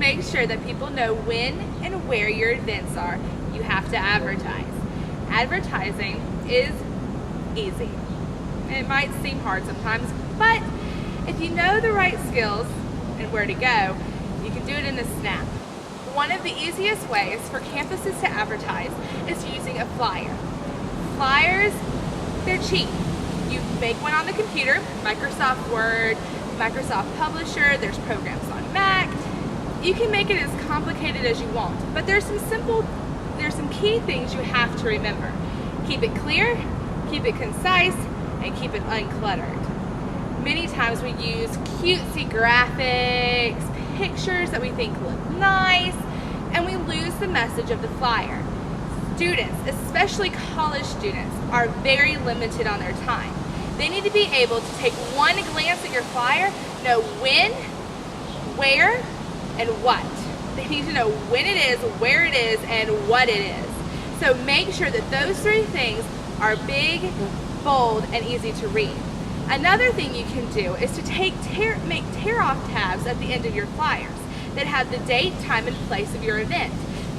make sure that people know when and where your events are, you have to advertise. Advertising is easy. It might seem hard sometimes, but if you know the right skills and where to go, you can do it in a snap. One of the easiest ways for campuses to advertise is using a flyer. Flyers, they're cheap. You make one on the computer, Microsoft Word, Microsoft Publisher, there's programs on Mac. You can make it as complicated as you want, but there's some key things you have to remember. Keep it clear, keep it concise, and keep it uncluttered. Many times we use cutesy graphics, pictures that we think look nice, and we lose the message of the flyer. Students, especially college students, are very limited on their time. They need to be able to take one glance at your flyer, know when, where, and what. They need to know when it is, where it is, and what it is. So make sure that those three things are big, bold, and easy to read. Another thing you can do is to make tear-off tabs at the end of your flyers that have the date, time, and place of your event.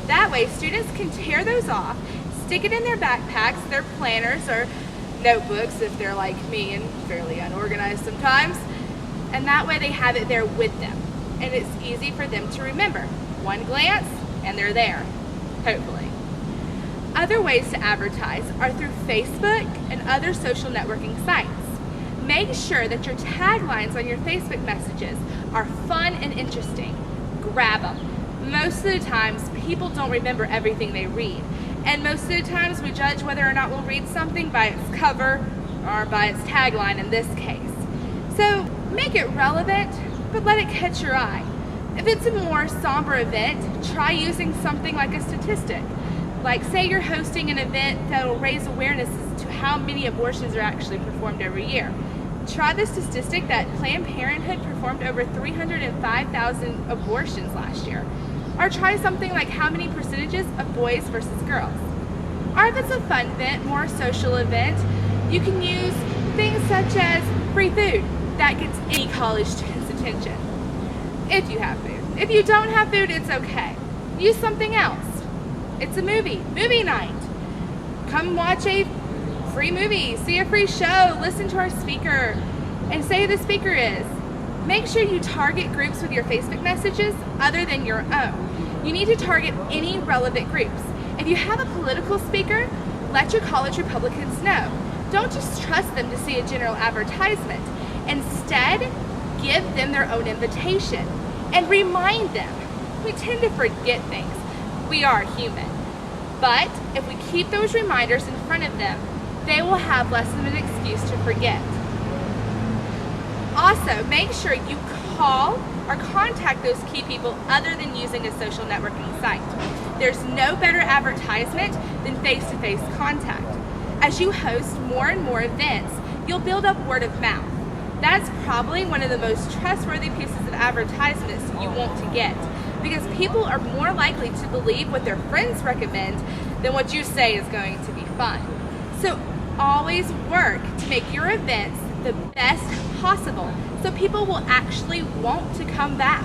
That way, students can tear those off, stick it in their backpacks, their planners, or notebooks if they're like me and fairly unorganized sometimes, and that way they have it there with them, and it's easy for them to remember. One glance, and they're there, hopefully. Other ways to advertise are through Facebook and other social networking sites. Make sure that your taglines on your Facebook messages are fun and interesting. Grab them. Most of the times, people don't remember everything they read. And most of the times, we judge whether or not we'll read something by its cover or by its tagline in this case. So make it relevant, but let it catch your eye. If it's a more somber event, try using something like a statistic. Like say you're hosting an event that will raise awareness as to how many abortions are actually performed every year. Try the statistic that Planned Parenthood performed over 305,000 abortions last year. Or try something like how many percentages of boys versus girls. Or if it's a fun event, more social event, you can use things such as free food. That gets any college student's attention. If you have food. If you don't have food, it's okay. Use something else. It's a movie night. Come watch a free movie, see a free show, listen to our speaker, and say who the speaker is. Make sure you target groups with your Facebook messages other than your own. You need to target any relevant groups. If you have a political speaker, let your college Republicans know. Don't just trust them to see a general advertisement. Instead, give them their own invitation and remind them. We tend to forget things. We are human. But if we keep those reminders in front of them, they will have less of an excuse to forget. Also, make sure you call or contact those key people other than using a social networking site. There's no better advertisement than face-to-face contact. As you host more and more events, you'll build up word of mouth. That's probably one of the most trustworthy pieces of advertisements you want to get, because people are more likely to believe what their friends recommend than what you say is going to be fun. So always work to make your events the best possible so people will actually want to come back.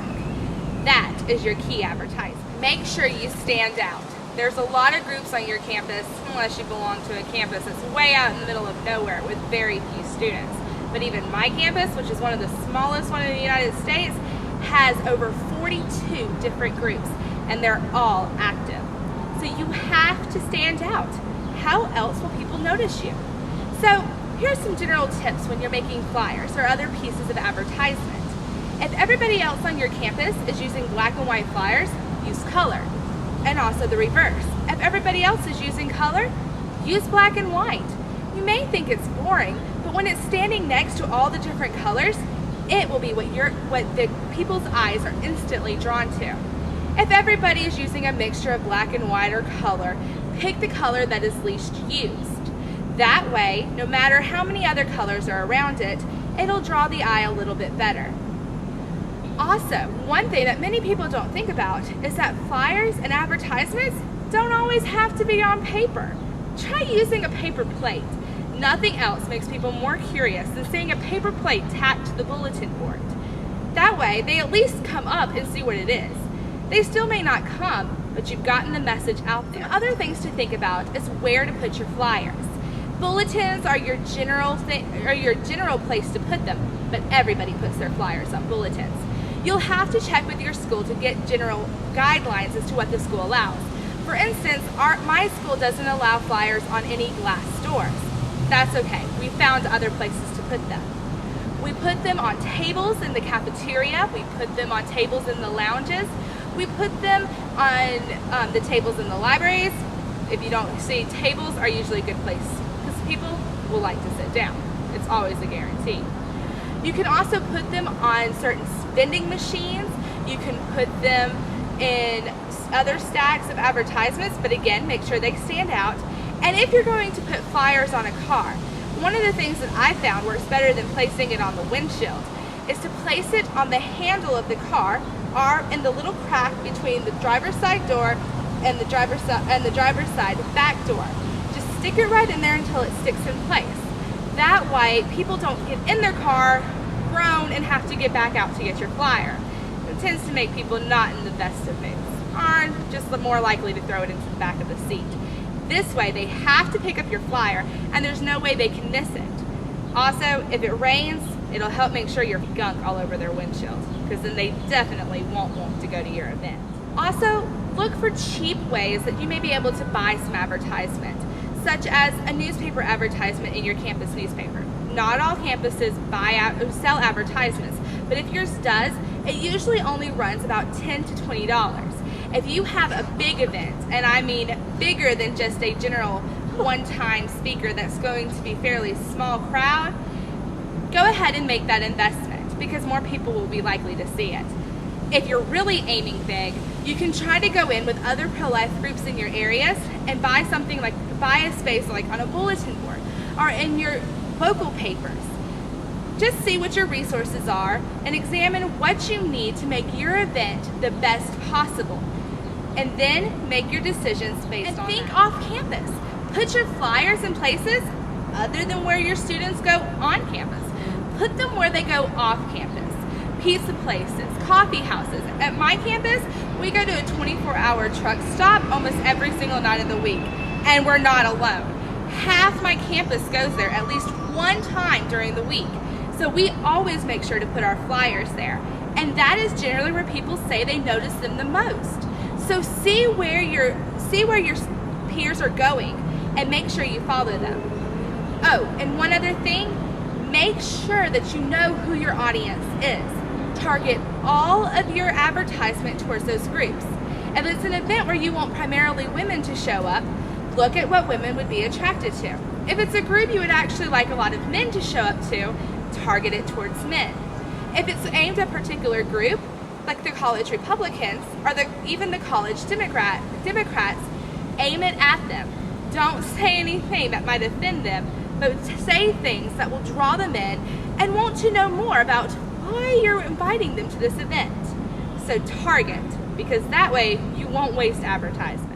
That is your key advertisement. Make sure you stand out. There's a lot of groups on your campus, unless you belong to a campus that's way out in the middle of nowhere with very few students. But even my campus, which is one of the smallest one in the United States, has over 42 different groups, and they're all active. So you have to stand out. How else will people notice you? So here's some general tips when you're making flyers or other pieces of advertisement. If everybody else on your campus is using black and white flyers, use color. And also the reverse. If everybody else is using color, use black and white. You may think it's boring, but when it's standing next to all the different colors, it will be what the people's eyes are instantly drawn to. If everybody is using a mixture of black and white or color, pick the color that is least used. That way, no matter how many other colors are around it, it'll draw the eye a little bit better. Also, one thing that many people don't think about is that flyers and advertisements don't always have to be on paper. Try using a paper plate. Nothing else makes people more curious than seeing a paper plate tacked to the bulletin board. That way, they at least come up and see what it is. They still may not come, but you've gotten the message out there. Some other things to think about is where to put your flyers. Bulletins are your general place to put them, but everybody puts their flyers on bulletins. You'll have to check with your school to get general guidelines as to what the school allows. For instance, my school doesn't allow flyers on any glass doors. That's okay. We found other places to put them. We put them on tables in the cafeteria. We put them on tables in the lounges. We put them on the tables in the libraries. If you don't see, tables are usually a good place because people will like to sit down. It's always a guarantee. You can also put them on certain vending machines. You can put them in other stacks of advertisements, but again, make sure they stand out. And if you're going to put flyers on a car, one of the things that I found works better than placing it on the windshield is to place it on the handle of the car or in the little crack between the driver's side door and the driver's side back door. Just stick it right in there until it sticks in place. That way, people don't get in their car, groan, and have to get back out to get your flyer. It tends to make people not in the best of moods, or just more likely to throw it into the back of the seat. This way, they have to pick up your flyer, and there's no way they can miss it. Also, if it rains, it'll help make sure your gunk all over their windshield, because then they definitely won't want to go to your event. Also, look for cheap ways that you may be able to buy some advertisement, such as a newspaper advertisement in your campus newspaper. Not all campuses sell advertisements, but if yours does, it usually only runs about $10 to $20. If you have a big event, and I mean bigger than just a general one-time speaker that's going to be fairly small crowd, go ahead and make that investment because more people will be likely to see it. If you're really aiming big, you can try to go in with other pro-life groups in your areas and buy a space like on a bulletin board or in your local papers. Just see what your resources are and examine what you need to make your event the best possible. And then make your decisions based on that. And think off campus. Put your flyers in places other than where your students go on campus. Put them where they go off campus. Pizza places, coffee houses. At my campus, we go to a 24-hour truck stop almost every single night of the week, and we're not alone. Half my campus goes there at least one time during the week, so we always make sure to put our flyers there, and that is generally where people say they notice them the most. So see where your peers are going, and make sure you follow them. Oh, and one other thing, make sure that you know who your audience is. Target all of your advertisement towards those groups. If it's an event where you want primarily women to show up, look at what women would be attracted to. If it's a group you would actually like a lot of men to show up to, target it towards men. If it's aimed at a particular group, like the college Republicans or even the college Democrats, aim it at them. Don't say anything that might offend them, but say things that will draw them in and want to know more about why you're inviting them to this event. So target, because that way you won't waste advertisement.